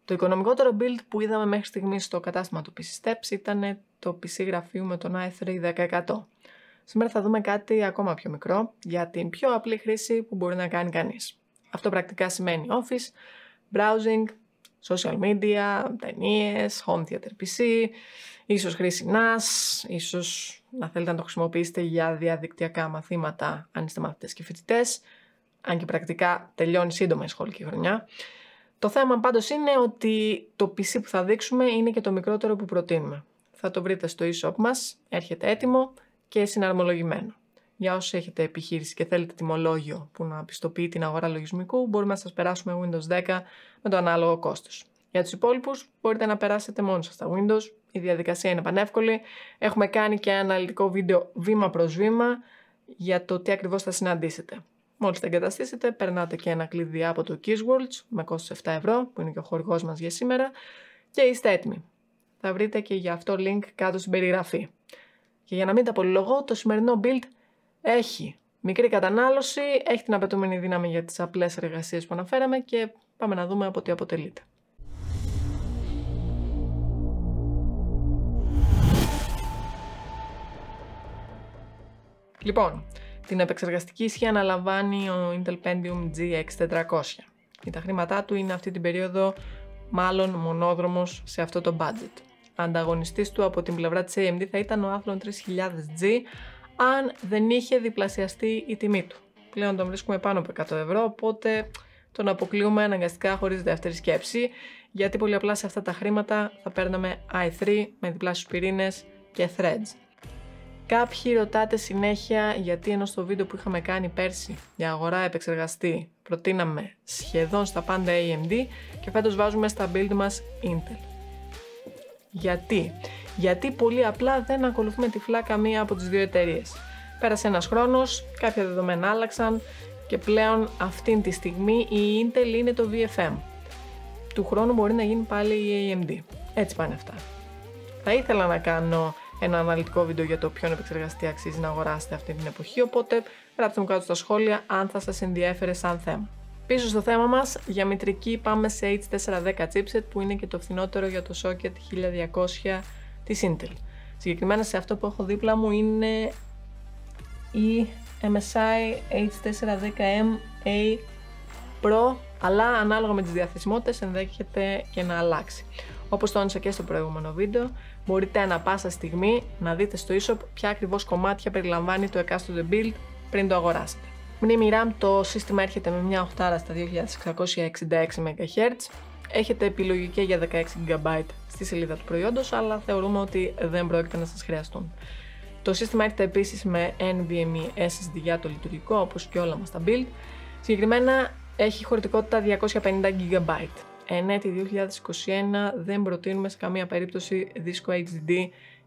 Το οικονομικότερο build που είδαμε μέχρι στιγμής στο κατάστημα του PC Steps ήταν το PC γραφείου με τον i3 10100. Σήμερα θα δούμε κάτι ακόμα πιο μικρό για την πιο απλή χρήση που μπορεί να κάνει κανείς. Αυτό πρακτικά σημαίνει office, browsing, social media, ταινίες, home theater PC, ίσως χρήση NAS, ίσως να θέλετε να το χρησιμοποιήσετε για διαδικτυακά μαθήματα αν είστε μαθητές και φοιτητές, αν και πρακτικά τελειώνει σύντομα η σχολική χρονιά. Το θέμα πάντως είναι ότι το PC που θα δείξουμε είναι και το μικρότερο που προτείνουμε. Θα το βρείτε στο e-shop μας, έρχεται έτοιμο και συναρμολογημένο. Για όσους έχετε επιχείρηση και θέλετε τιμολόγιο που να πιστοποιεί την αγορά λογισμικού, μπορούμε να σας περάσουμε Windows 10 με το ανάλογο κόστος. Για τους υπόλοιπους μπορείτε να περάσετε μόνο σας στα Windows, η διαδικασία είναι πανεύκολη. Έχουμε κάνει και ένα αναλυτικό βίντεο βήμα προς βήμα για το τι ακριβώς θα συναντήσετε. Μόλις τα εγκαταστήσετε, περνάτε και ένα κλειδί από το Keysworlds με κόστος 7 ευρώ, που είναι και ο χορηγός μας για σήμερα, και είστε έτοιμοι. Θα βρείτε και για αυτό link κάτω στην περιγραφή. Και για να μην τα πολυλογώ, το σημερινό build έχει μικρή κατανάλωση, έχει την απαιτούμενη δύναμη για τις απλές εργασίες που αναφέραμε και πάμε να δούμε από τι αποτελείται. Λοιπόν, την επεξεργαστική ισχύ αναλαμβάνει ο Intel Pentium GX400 και τα χρήματά του είναι αυτή την περίοδο μάλλον μονόδρομος σε αυτό το budget. Ανταγωνιστής του από την πλευρά της AMD θα ήταν ο Athlon 3000G αν δεν είχε διπλασιαστεί η τιμή του. Πλέον τον βρίσκουμε πάνω από 100 ευρώ, οπότε τον αποκλείουμε αναγκαστικά χωρίς δεύτερη σκέψη, γιατί πολύ απλά σε αυτά τα χρήματα θα παίρναμε i3 με διπλάσιους πυρήνες και threads. Κάποιοι ρωτάτε συνέχεια γιατί ενώ στο βίντεο που είχαμε κάνει πέρσι για αγορά επεξεργαστή προτείναμε σχεδόν στα πάντα AMD και φέτος βάζουμε στα build μας Intel. Γιατί πολύ απλά δεν ακολουθούμε τυφλά καμία από τις δύο εταιρείες. Πέρασε ένας χρόνος, κάποια δεδομένα άλλαξαν και πλέον αυτήν τη στιγμή η Intel είναι το VFM. Του χρόνου μπορεί να γίνει πάλι η AMD. Έτσι πάνε αυτά. Θα ήθελα να κάνω ένα αναλυτικό βίντεο για το ποιον επεξεργαστή αξίζει να αγοράσετε αυτή την εποχή, οπότε γράψτε μου κάτω στα σχόλια αν θα σας ενδιέφερε σαν θέμα. Πίσω στο θέμα μας, για μητρική πάμε σε H410 chipset που είναι και το φθηνότερο για το socket 1200 της Intel. Συγκεκριμένα σε αυτό που έχω δίπλα μου είναι η MSI H410M-A Pro, αλλά ανάλογα με τις διαθεσιμότητες ενδέχεται και να αλλάξει. Όπως τόνισα και στο προηγούμενο βίντεο, μπορείτε ανά πάσα στιγμή να δείτε στο e-shop ποια ακριβώς κομμάτια περιλαμβάνει το εκάστοτε build πριν το αγοράσετε. Μνήμη RAM, το σύστημα έρχεται με μια 8 στα 2666 MHz. Έχετε επιλογή και για 16 GB στη σελίδα του προϊόντος, αλλά θεωρούμε ότι δεν πρόκειται να σας χρειαστούν. Το σύστημα έρχεται επίσης με NVMe SSD για το λειτουργικό, όπως και όλα μας τα build. Συγκεκριμένα έχει χωρητικότητα 250 GB. Εν έτη 2021 δεν προτείνουμε σε καμία περίπτωση δίσκο HDD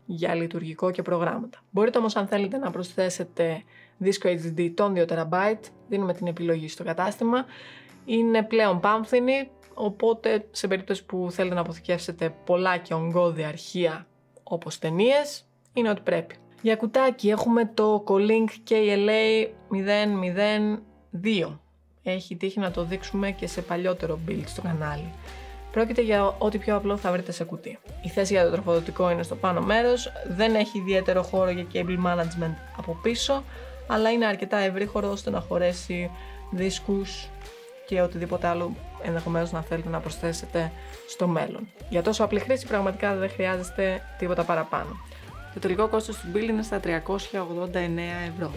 για λειτουργικό και προγράμματα. Μπορείτε όμως αν θέλετε να προσθέσετε δίσκο HDD των 2 TB, δίνουμε την επιλογή στο κατάστημα. Είναι πλέον πάμφθινη, οπότε σε περίπτωση που θέλετε να αποθηκεύσετε πολλά και ογκώδια αρχεία όπως ταινίες, είναι ό,τι πρέπει. Για κουτάκι έχουμε το Colink KLA 002. Έχει τύχει να το δείξουμε και σε παλιότερο build στο κανάλι. Πρόκειται για ό,τι πιο απλό θα βρείτε σε κουτί. Η θέση για το τροφοδοτικό είναι στο πάνω μέρος, δεν έχει ιδιαίτερο χώρο για cable management από πίσω, αλλά είναι αρκετά ευρύχωρο ώστε να χωρέσει δίσκους και οτιδήποτε άλλο ενδεχομένως να θέλετε να προσθέσετε στο μέλλον. Για τόσο απλή χρήση πραγματικά δεν χρειάζεστε τίποτα παραπάνω. Το τελικό κόστος του build είναι στα 389 ευρώ.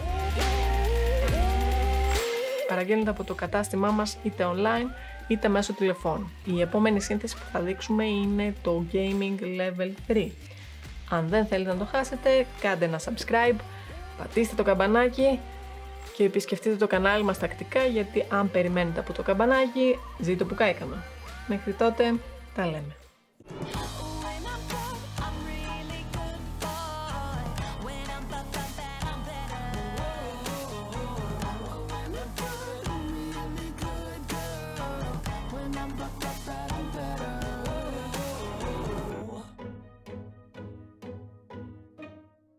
Παραγγέλνετε από το κατάστημά μας είτε online είτε μέσω τηλεφώνου. Η επόμενη σύνθεση που θα δείξουμε είναι το Gaming Level 3. Αν δεν θέλετε να το χάσετε, κάντε ένα subscribe, πατήστε το καμπανάκι και επισκεφτείτε το κανάλι μας τακτικά, γιατί αν περιμένετε από το καμπανάκι, ζήτω που κάηκαμε. Μέχρι τότε, τα λέμε.